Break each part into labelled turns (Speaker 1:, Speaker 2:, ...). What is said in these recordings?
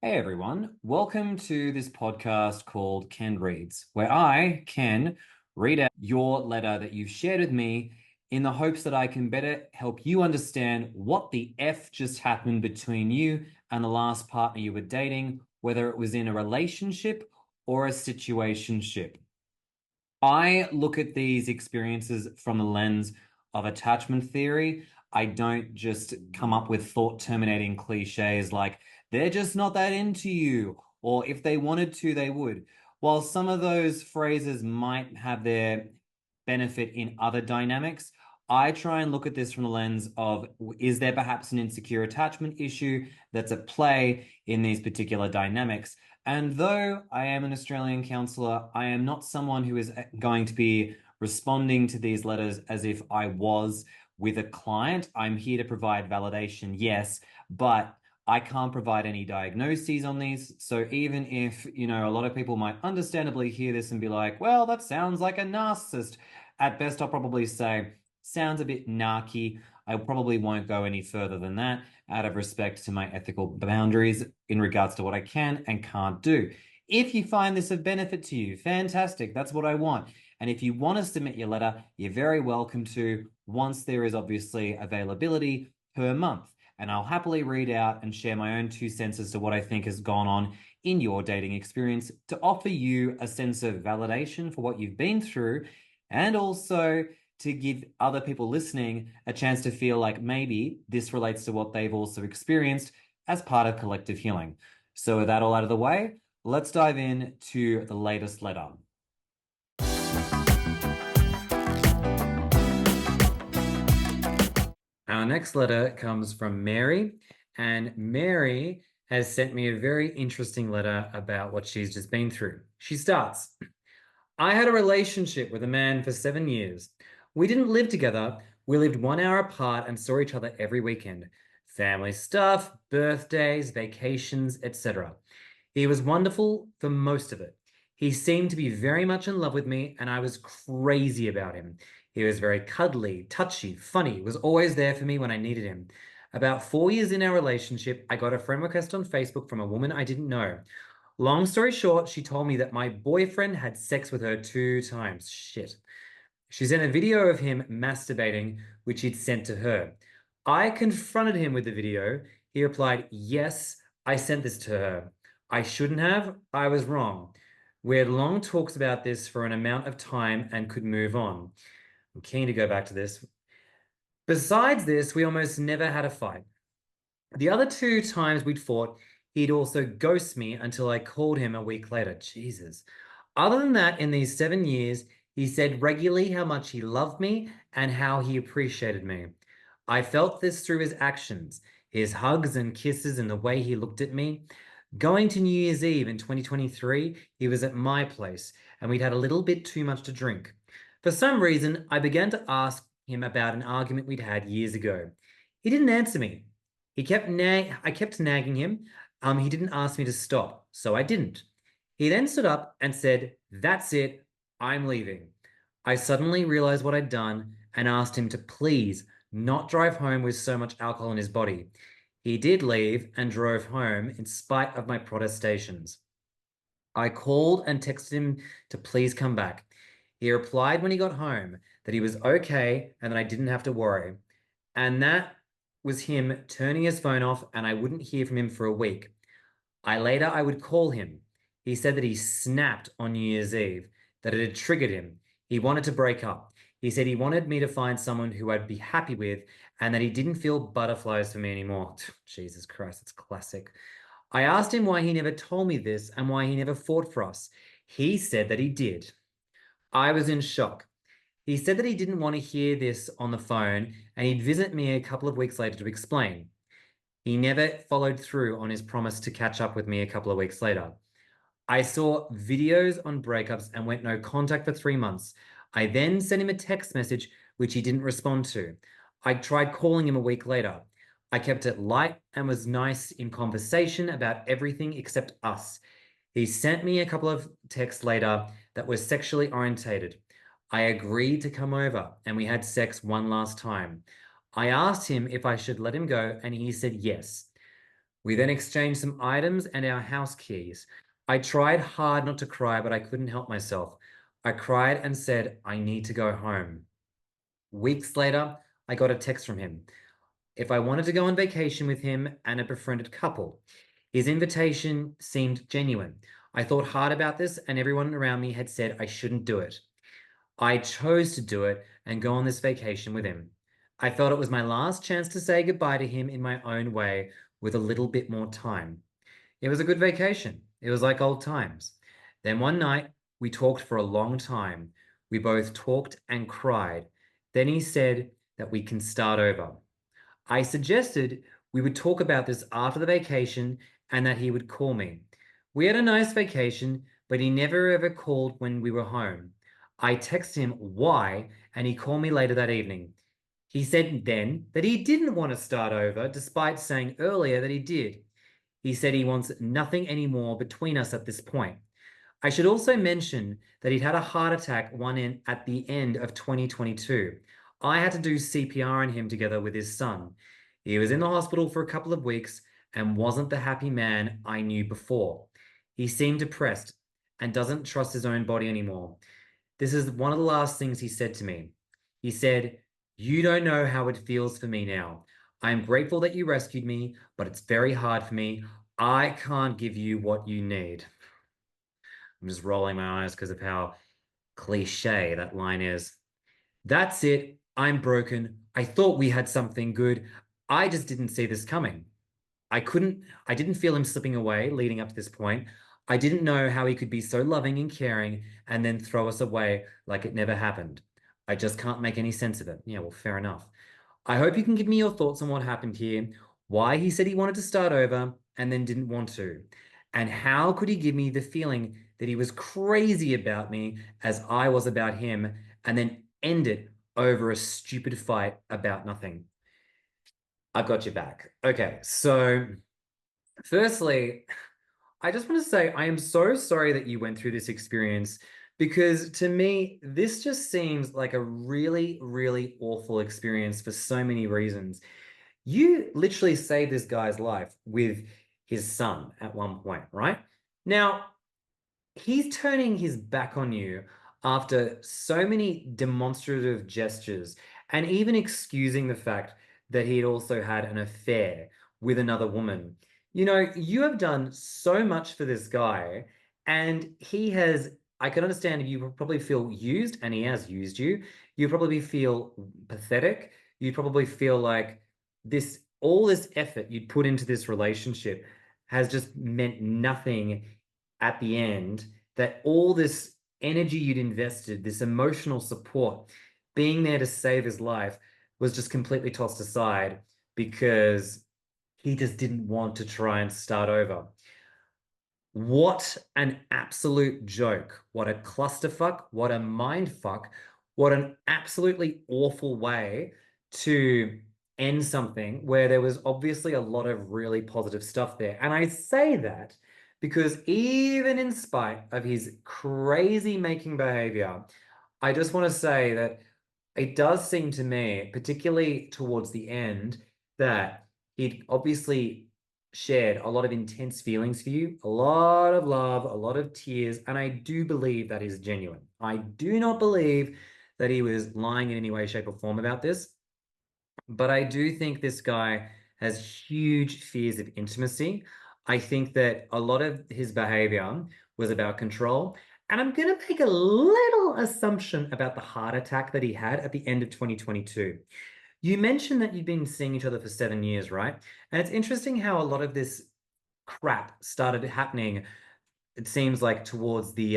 Speaker 1: Hey everyone, welcome to this podcast called Ken Reads, where I can read out your letter that you've shared with me in the hopes that I can better help you understand what the F just happened between you and the last partner you were dating, whether it was in a relationship or a situationship. I look at these experiences from the lens of attachment theory. I don't just come up with thought terminating cliches like, they're just not that into you, or if they wanted to, they would. While some of those phrases might have their benefit in other dynamics, I try and look at this from the lens of, is there perhaps an insecure attachment issue that's at play in these particular dynamics? And though I am an Australian counsellor, I am not someone who is going to be responding to these letters as if I was with a client. I'm here to provide validation, yes, but I can't provide any diagnoses on these. So even if, a lot of people might understandably hear this and be like, well, that sounds like a narcissist. At best, I'll probably say, sounds a bit narky. I probably won't go any further than that out of respect to my ethical boundaries in regards to what I can and can't do. If you find this of benefit to you, fantastic. That's what I want. And if you want to submit your letter, you're very welcome to, once there is obviously availability per month. And I'll happily read out and share my own 2 cents as to what I think has gone on in your dating experience to offer you a sense of validation for what you've been through, and also to give other people listening a chance to feel like maybe this relates to what they've also experienced as part of collective healing. So with that all out of the way, let's dive in to the latest letter. Our next letter comes from Mary, and Mary has sent me a very interesting letter about what she's just been through. She starts, I had a relationship with a man for 7 years. We didn't live together. We lived 1 hour apart and saw each other every weekend. Family stuff, birthdays, vacations, etc. He was wonderful for most of it. He seemed to be very much in love with me, and I was crazy about him. He was very cuddly, touchy, funny, was always there for me when I needed him. About 4 years in our relationship, I got a friend request on Facebook from a woman I didn't know. Long story short, she told me that my boyfriend had sex with her 2 times. Shit. She sent a video of him masturbating, which he'd sent to her. I confronted him with the video. He replied, yes, I sent this to her. I shouldn't have. I was wrong. We had long talks about this for an amount of time and could move on. I'm keen to go back to this. Besides this, we almost never had a fight. The other 2 times we'd fought, he'd also ghost me until I called him a week later. Jesus. Other than that, in these 7 years, he said regularly how much he loved me and how he appreciated me. I felt this through his actions, his hugs and kisses, and the way he looked at me. Going to New Year's Eve in 2023, he was at my place, and we'd had a little bit too much to drink. For some reason, I began to ask him about an argument we'd had years ago. He didn't answer me. I kept nagging him. He didn't ask me to stop, so I didn't. He then stood up and said, that's it, I'm leaving. I suddenly realized what I'd done and asked him to please not drive home with so much alcohol in his body. He did leave and drove home in spite of my protestations. I called and texted him to please come back. He replied when he got home that he was okay and that I didn't have to worry. And that was him turning his phone off, and I wouldn't hear from him for a week. I would call him. He said that he snapped on New Year's Eve, that it had triggered him. He wanted to break up. He said he wanted me to find someone who I'd be happy with and that he didn't feel butterflies for me anymore. Jesus Christ, it's classic. I asked him why he never told me this and why he never fought for us. He said that he did. I was in shock. He said that he didn't want to hear this on the phone and he'd visit me a couple of weeks later to explain. He never followed through on his promise to catch up with me a couple of weeks later. I saw videos on breakups and went no contact for 3 months. I then sent him a text message, which he didn't respond to. I tried calling him a week later. I kept it light and was nice in conversation about everything except us. He sent me a couple of texts later that were sexually orientated. I agreed to come over and we had sex one last time. I asked him if I should let him go and he said yes. We then exchanged some items and our house keys. I tried hard not to cry, but I couldn't help myself. I cried and said, I need to go home. Weeks later, I got a text from him if I wanted to go on vacation with him and a befriended couple. His invitation seemed genuine. I thought hard about this, and everyone around me had said I shouldn't do it. I chose to do it and go on this vacation with him. I felt it was my last chance to say goodbye to him in my own way with a little bit more time. It was a good vacation. It was like old times. Then one night, we talked for a long time. We both talked and cried. Then he said that we can start over. I suggested we would talk about this after the vacation and that he would call me. We had a nice vacation, but he never ever called when we were home. I texted him why, and he called me later that evening. He said then that he didn't want to start over, despite saying earlier that he did. He said he wants nothing anymore between us at this point. I should also mention that he'd had a heart attack at the end of 2022. I had to do CPR on him together with his son. He was in the hospital for a couple of weeks and wasn't the happy man I knew before. He seemed depressed and doesn't trust his own body anymore. This is one of the last things he said to me. He said, You don't know how it feels for me now. I am grateful that you rescued me, but it's very hard for me. I can't give you what you need. I'm just rolling my eyes because of how cliche that line is. That's it. I'm broken. I thought we had something good. I just didn't see this coming. I didn't feel him slipping away leading up to this point. I didn't know how he could be so loving and caring and then throw us away like it never happened. I just can't make any sense of it. Yeah, well, fair enough. I hope you can give me your thoughts on what happened here, why he said he wanted to start over and then didn't want to, and how could he give me the feeling that he was crazy about me as I was about him, and then end it over a stupid fight about nothing. I've got your back. Okay, so firstly, I just want to say I am so sorry that you went through this experience because to me, this just seems like a really, really awful experience for so many reasons. You literally saved this guy's life with his son at one point, right? Now, he's turning his back on you after so many demonstrative gestures and even excusing the fact that he had also had an affair with another woman. You know, you have done so much for this guy, and he has. I can understand you probably feel used, and he has used you. You probably feel pathetic. You probably feel like all this effort you'd put into this relationship has just meant nothing at the end, that all this energy you'd invested, this emotional support, being there to save his life, was just completely tossed aside because he just didn't want to try and start over. What an absolute joke. What a clusterfuck. What a mind fuck. What an absolutely awful way to end something where there was obviously a lot of really positive stuff there. And I say that because even in spite of his crazy making behavior, I just want to say that it does seem to me, particularly towards the end, that he'd obviously shared a lot of intense feelings for you, a lot of love, a lot of tears, and I do believe that is genuine. I do not believe that he was lying in any way, shape, or form about this, but I do think this guy has huge fears of intimacy. I think that a lot of his behavior was about control. And I'm going to make a little assumption about the heart attack that he had at the end of 2022. You mentioned that you've been seeing each other for 7 years, right? And it's interesting how a lot of this crap started happening, it seems like towards the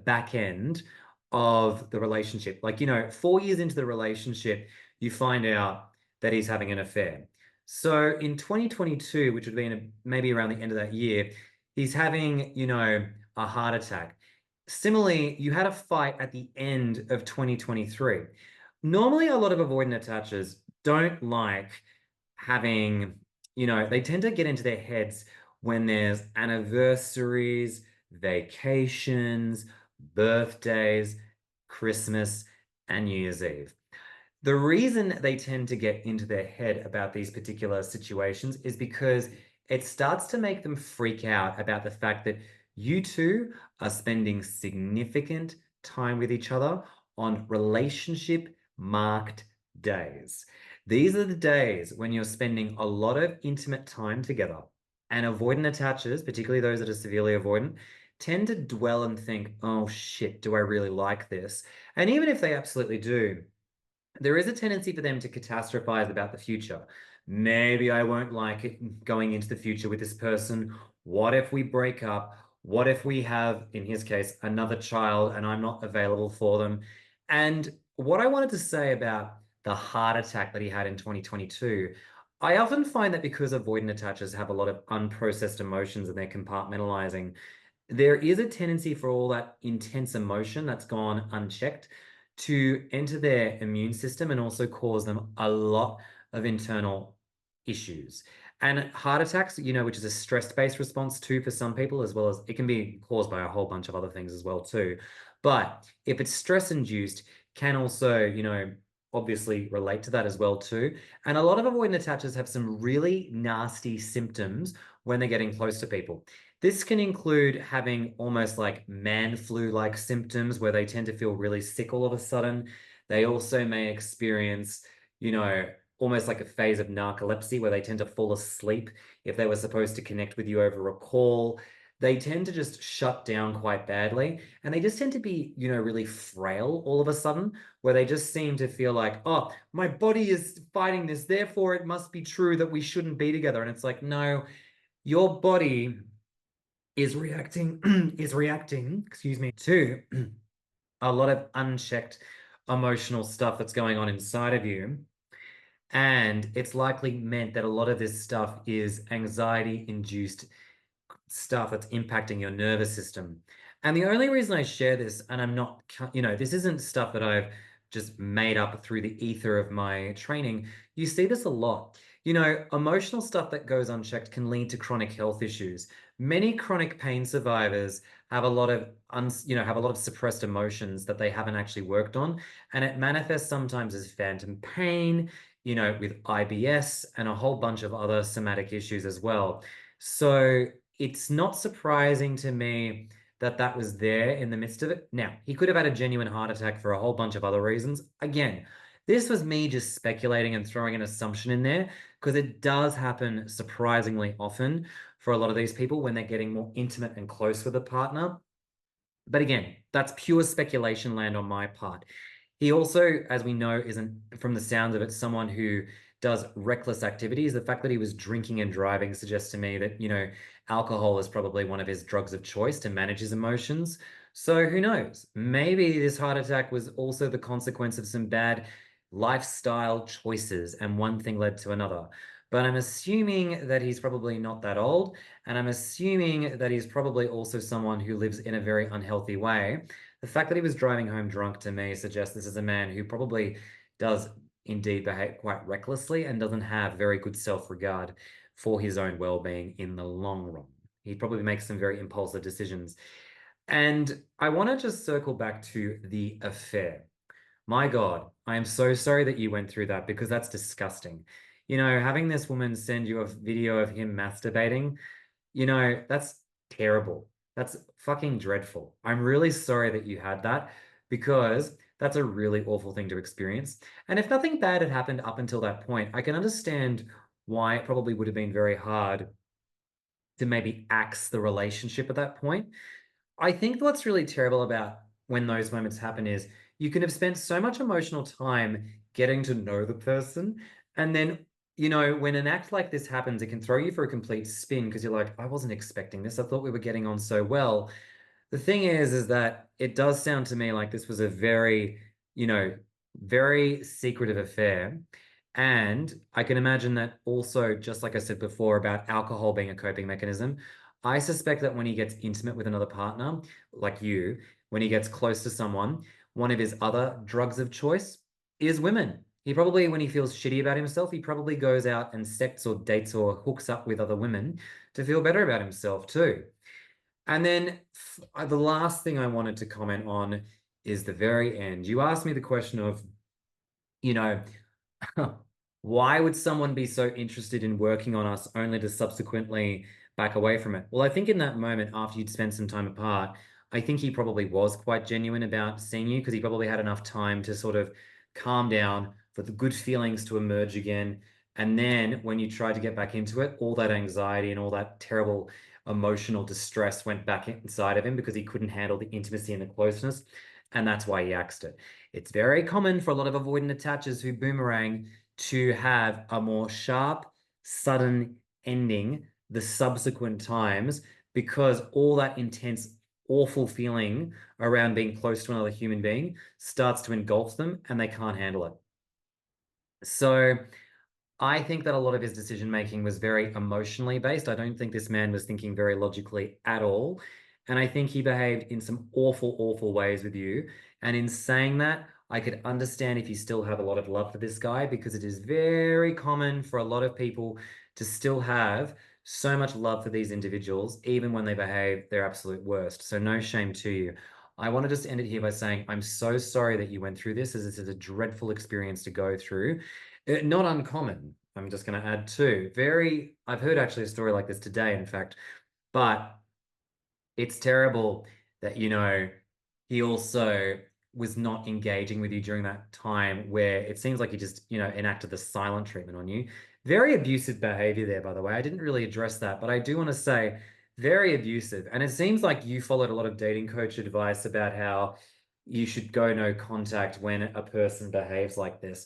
Speaker 1: back end of the relationship. Like, 4 years into the relationship, you find out that he's having an affair. So in 2022, which would have been maybe around the end of that year, he's having, a heart attack. Similarly, you had a fight at the end of 2023. Normally, a lot of avoidant attachers don't like having, they tend to get into their heads when there's anniversaries, vacations, birthdays, Christmas, and New Year's Eve. The reason they tend to get into their head about these particular situations is because it starts to make them freak out about the fact that you two are spending significant time with each other on relationship marked days. These are the days when you're spending a lot of intimate time together. And avoidant attachers, particularly those that are severely avoidant, tend to dwell and think, oh shit, do I really like this? And even if they absolutely do, there is a tendency for them to catastrophize about the future. Maybe I won't like it going into the future with this person. What if we break up? What if we have, in his case, another child and I'm not available for them? And what I wanted to say about the heart attack that he had in 2022, I often find that because avoidant attachers have a lot of unprocessed emotions and they're compartmentalizing, there is a tendency for all that intense emotion that's gone unchecked to enter their immune system and also cause them a lot of internal issues. And heart attacks, which is a stress-based response too for some people, as well as it can be caused by a whole bunch of other things as well too. But if it's stress-induced, can also, obviously relate to that as well too. And a lot of avoidant attachers have some really nasty symptoms when they're getting close to people. This can include having almost like man flu-like symptoms where they tend to feel really sick all of a sudden. They also may experience, almost like a phase of narcolepsy where they tend to fall asleep if they were supposed to connect with you over a call. They tend to just shut down quite badly, and they just tend to be, really frail all of a sudden, where they just seem to feel like, oh, my body is fighting this, therefore it must be true that we shouldn't be together. And it's like, no, your body is reacting is reacting, excuse me, to a lot of unchecked emotional stuff that's going on inside of you. And it's likely meant that a lot of this stuff is anxiety induced stuff that's impacting your nervous system. And the only reason I share this, and I'm not, this isn't stuff that I've just made up through the ether of my training. You see this a lot. Emotional stuff that goes unchecked can lead to chronic health issues. Many chronic pain survivors have a lot of, have a lot of suppressed emotions that they haven't actually worked on. And it manifests sometimes as phantom pain, with IBS and a whole bunch of other somatic issues as well. So it's not surprising to me that that was there in the midst of it. Now, he could have had a genuine heart attack for a whole bunch of other reasons. Again, this was me just speculating and throwing an assumption in there because it does happen surprisingly often for a lot of these people when they're getting more intimate and close with a partner. But again, that's pure speculation land on my part. He also, as we know, isn't, from the sound of it, someone who does reckless activities. The fact that he was drinking and driving suggests to me that, alcohol is probably one of his drugs of choice to manage his emotions. So who knows? Maybe this heart attack was also the consequence of some bad lifestyle choices, and one thing led to another. But I'm assuming that he's probably not that old, and I'm assuming that he's probably also someone who lives in a very unhealthy way. The fact that he was driving home drunk to me suggests this is a man who probably does indeed behave quite recklessly and doesn't have very good self-regard for his own well-being in the long run. He probably makes some very impulsive decisions. And I want to just circle back to the affair. My God, I am so sorry that you went through that because that's disgusting. Having this woman send you a video of him masturbating, that's terrible. That's fucking dreadful. I'm really sorry that you had that because that's a really awful thing to experience. And if nothing bad had happened up until that point, I can understand why it probably would have been very hard to maybe axe the relationship at that point. I think what's really terrible about when those moments happen is you can have spent so much emotional time getting to know the person. And then, when an act like this happens, it can throw you for a complete spin because you're like, I wasn't expecting this. I thought we were getting on so well. The thing is that it does sound to me like this was a very, very secretive affair. And I can imagine that also, just like I said before about alcohol being a coping mechanism, I suspect that when he gets intimate with another partner, like you, when he gets close to someone, one of his other drugs of choice is women. He probably, when he feels shitty about himself, he probably goes out and sexts or dates or hooks up with other women to feel better about himself too. And then the last thing I wanted to comment on is the very end. You asked me the question of, you know, Why would someone be so interested in working on us only to subsequently back away from it? Well, I think in that moment, after you'd spent some time apart, I think he probably was quite genuine about seeing you because he probably had enough time to sort of calm down for the good feelings to emerge again. And then when you tried to get back into it, all that anxiety and all that terrible emotional distress went back inside of him because he couldn't handle the intimacy and the closeness. And that's why he axed it. It's very common for a lot of avoidant attachers who boomerang to have a more sharp, sudden ending the subsequent times because all that intense, awful feeling around being close to another human being starts to engulf them and they can't handle it. So I think that a lot of his decision making was very emotionally based. I don't think this man was thinking very logically at all. And I think he behaved in some awful, awful ways with you. And in saying that, I could understand if you still have a lot of love for this guy because it is very common for a lot of people to still have so much love for these individuals, even when they behave their absolute worst. So no shame to you. I want to just end it here by saying I'm so sorry that you went through this, as this is a dreadful experience to go through. Not uncommon. I'm just going to add too. I've heard actually a story like this today, in fact, but it's terrible that, he also was not engaging with you during that time where it seems like he just, enacted the silent treatment on you. Very abusive behavior there, by the way. I didn't really address that, but I do want to say very abusive. And it seems like you followed a lot of dating coach advice about how you should go no contact when a person behaves like this.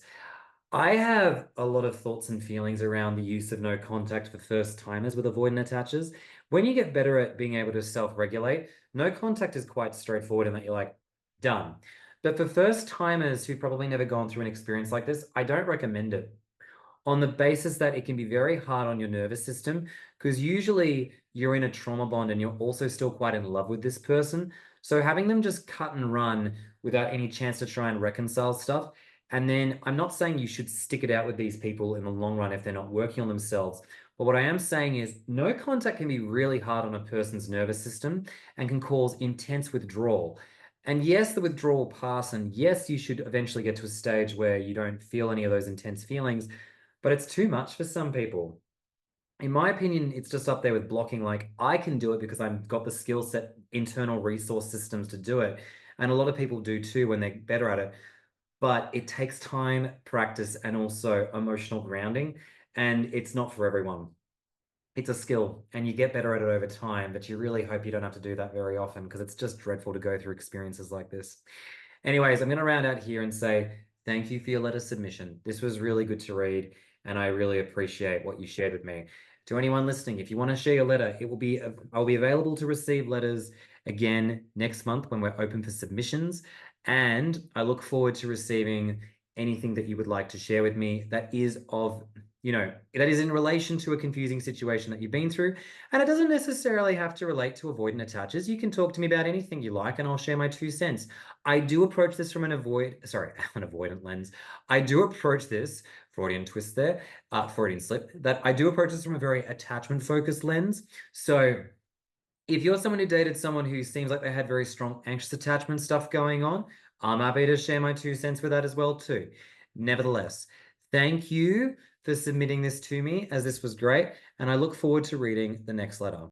Speaker 1: I have a lot of thoughts and feelings around the use of no contact for first timers with avoidant attachers. When you get better at being able to self-regulate, no contact is quite straightforward in that you're like, done. But for first timers who've probably never gone through an experience like this, I don't recommend it on the basis that it can be very hard on your nervous system because usually you're in a trauma bond and you're also still quite in love with this person. So having them just cut and run without any chance to try and reconcile stuff. And then I'm not saying you should stick it out with these people in the long run if they're not working on themselves. But what I am saying is no contact can be really hard on a person's nervous system and can cause intense withdrawal. And yes, the withdrawal will pass, and yes, you should eventually get to a stage where you don't feel any of those intense feelings, but it's too much for some people. In my opinion, it's just up there with blocking. Like I can do it because I've got the skill set, internal resource systems to do it. And a lot of people do too when they're better at it. But it takes time, practice, and also emotional grounding. And it's not for everyone. It's a skill and you get better at it over time, but you really hope you don't have to do that very often because it's just dreadful to go through experiences like this. Anyways, I'm going to round out here and say thank you for your letter submission. This was really good to read, and I really appreciate what you shared with me. To anyone listening, if you want to share your letter, I'll be available to receive letters again next month when we're open for submissions. And I look forward to receiving anything that you would like to share with me that is that is in relation to a confusing situation that you've been through. And it doesn't necessarily have to relate to avoidant attachers. You can talk to me about anything you like, and I'll share my 2 cents. I do approach this from an avoidant lens. I do approach this, Freudian twist there, Freudian slip, that I do approach this from a very attachment focused lens. So if you're someone who dated someone who seems like they had very strong anxious attachment stuff going on, I'm happy to share my 2 cents with that as well too. Nevertheless, thank you for submitting this to me, as this was great, and I look forward to reading the next letter.